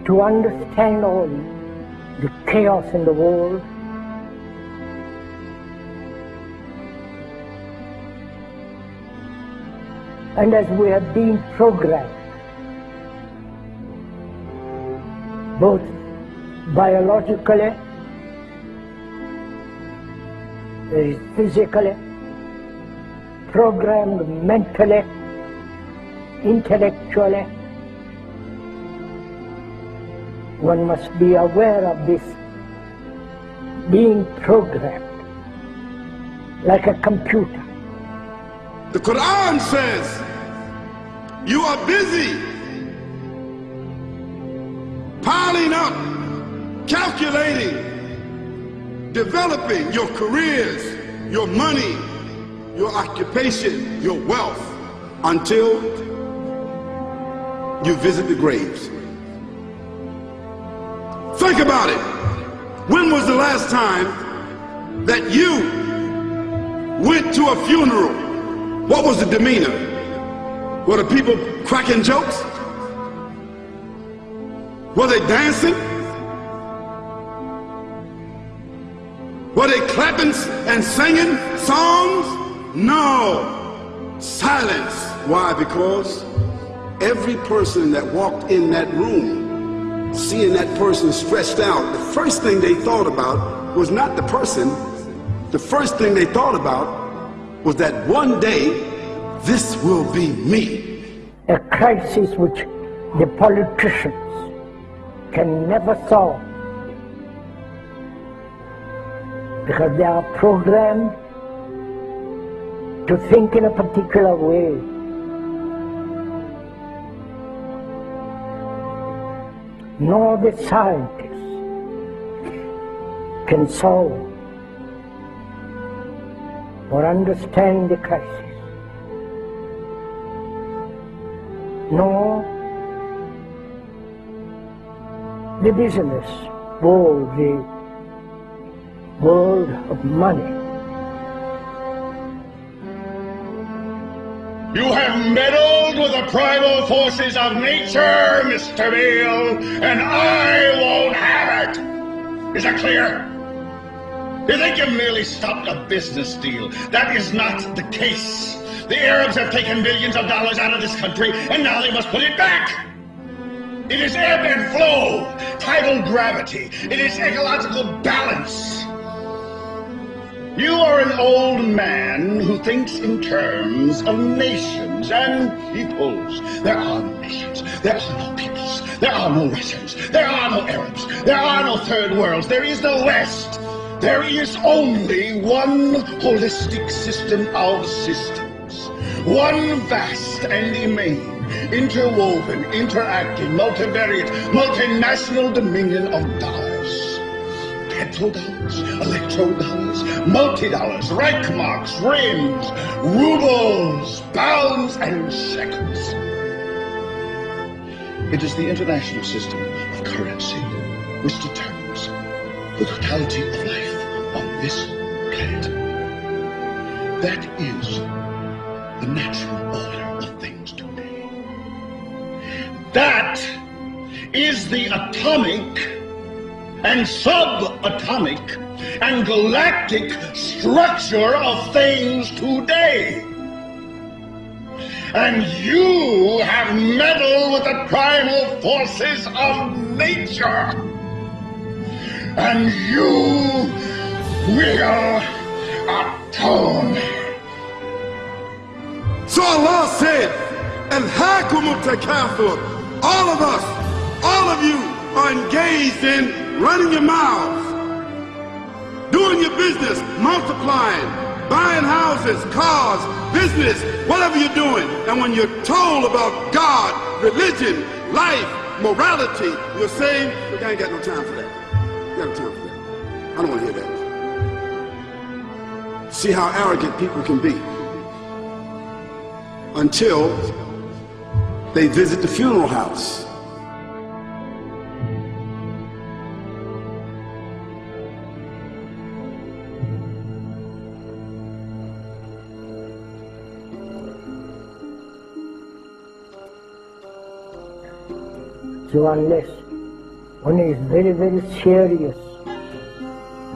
to understand all the chaos in the world, and as we have been programmed, both biologically, physically, programmed mentally, intellectually, one must be aware of this being programmed like a computer. The Quran says you are busy piling up, calculating, developing your careers, your money, your occupation, your wealth, until you visit the graves. Think about it. When was the last time that you went to a funeral? What was the demeanor? Were the people cracking jokes? Were they dancing? Were they clapping and singing songs? No. Silence. Why? Because every person that walked in that room, seeing that person stretched out, the first thing they thought about was not the person. The first thing they thought about was that one day, this will be me. A crisis which the politicians can never solve, because they are programmed to think in a particular way. Nor the scientists can solve or understand the crisis, nor the business world, the world of money. You have meddled with the primal forces of nature, Mr. Beale, and I won't have it! Is that clear? You think you merely stopped a business deal? That is not the case. The Arabs have taken billions of dollars out of this country, and now they must put it back. It is ebb and flow, tidal gravity. It is ecological balance. You are an old man who thinks in terms of nations and peoples. There are no nations. There are no peoples. There are no Russians. There are no Arabs. There are no third worlds. There is no West. There is only one holistic system of systems. One vast and immane, interwoven, interacting, multivariate, multinational dominion of dollars. Petrodollars, electrodollars, multi-dollars, Reichmarks, rims, rubles, pounds, and shekels. It is the international system of currency which determines the totality of life on this planet. That is the natural order of things today. That is the atomic and subatomic and galactic structure of things today. And you have meddled with the primal forces of nature. And you will atone. So Allah said, "Alhaakumut takathur." All of us, all of you are engaged in running your mouths, doing your business, multiplying, buying houses, cars, business, whatever you're doing. And when you're told about God, religion, life, morality, you're saying, "Look, I ain't got no time for that. I ain't got no time for that. I don't want to hear that." See how arrogant people can be until they visit the funeral house. So unless one is very, very serious,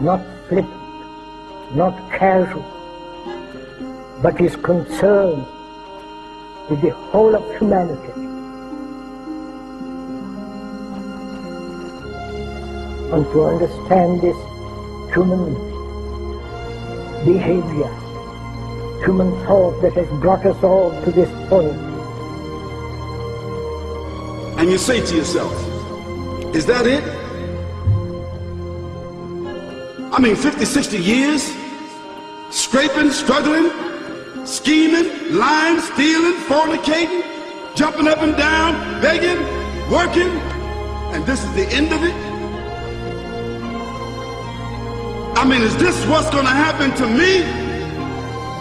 not flippant, not casual, but is concerned with the whole of humanity. And to understand this human behavior, human thought that has brought us all to this point. And you say to yourself, is that it? I mean, 50, 60 years, scraping, struggling, scheming, lying, stealing, fornicating, jumping up and down, begging, working, and this is the end of it? I mean, is this what's going to happen to me?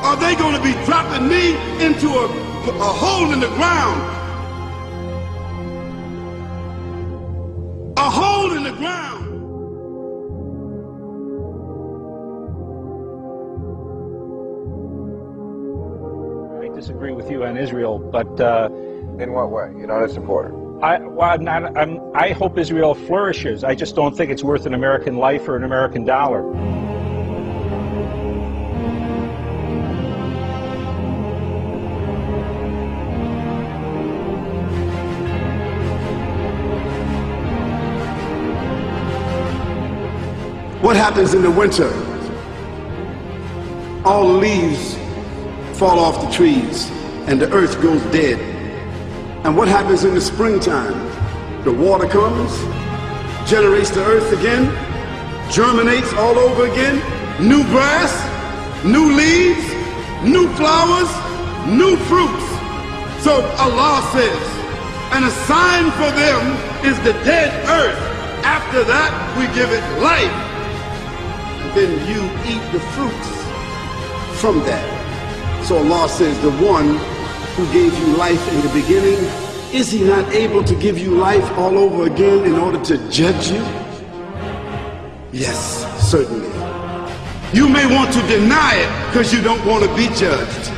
Are they going to be dropping me into a hole in the ground? A hole in the ground. I disagree with you on Israel, but in what way? You're not a supporter. I hope Israel flourishes. I just don't think it's worth an American life or an American dollar. What happens in the winter? All the leaves fall off the trees and the earth goes dead. And what happens in the springtime? The water comes, generates the earth again, germinates all over again, new grass, new leaves, new flowers, new fruits. So Allah says, and a sign for them is the dead earth. After that, we give it life. And then you eat the fruits from that. So Allah says, the one who gave you life in the beginning, is he not able to give you life all over again in order to judge you? Yes, certainly. You may want to deny it because you don't want to be judged.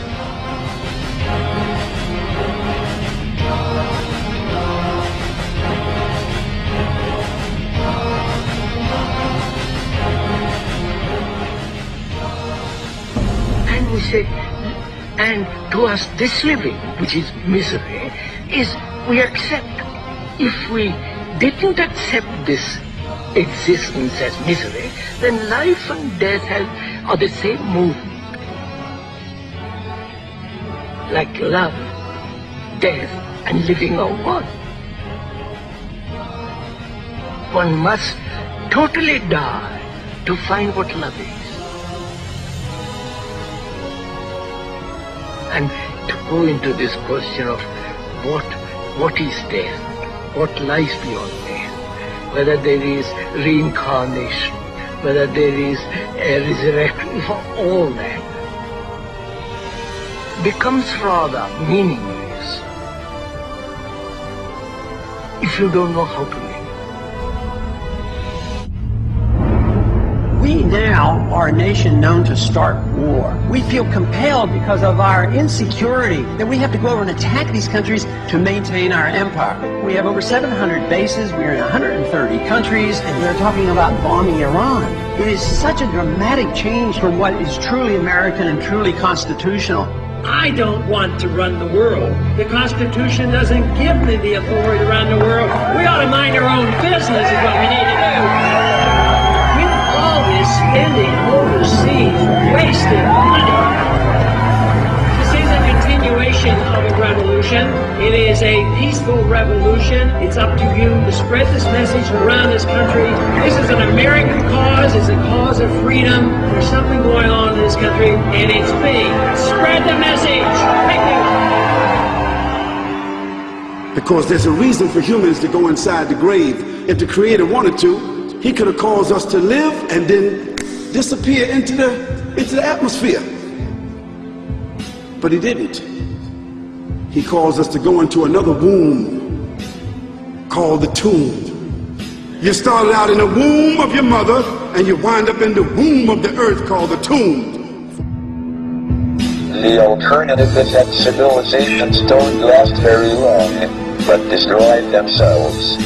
And we say, and to us this living, which is misery, is we accept. If we didn't accept this existence as misery, then life and death are the same movement. Like love, death, and living are one. One must totally die to find what love is. And to go into this question of what is death, what lies beyond death, whether there is reincarnation, whether there is a resurrection, for all that becomes rather meaningless if you don't know how to live. We now are a nation known to start war. We feel compelled because of our insecurity that we have to go over and attack these countries to maintain our empire. We have over 700 bases, we're in 130 countries, and we're talking about bombing Iran. It is such a dramatic change from what is truly American and truly constitutional. I don't want to run the world. The Constitution doesn't give me the authority to run the world. We ought to mind our own business is what we need to do. Spending overseas, wasted money. This is a continuation of a revolution. It is a peaceful revolution. It's up to you to spread this message around this country. This is an American cause. It's a cause of freedom. There's something going on in this country, and it's big. Spread the message. Thank you. Because there's a reason for humans to go inside the grave. If the Creator wanted to, He could have caused us to live and then disappear into the atmosphere. But He didn't. He caused us to go into another womb called the tomb. You started out in the womb of your mother and you wind up in the womb of the earth called the tomb. The alternative is that civilizations don't last very long, but destroy themselves.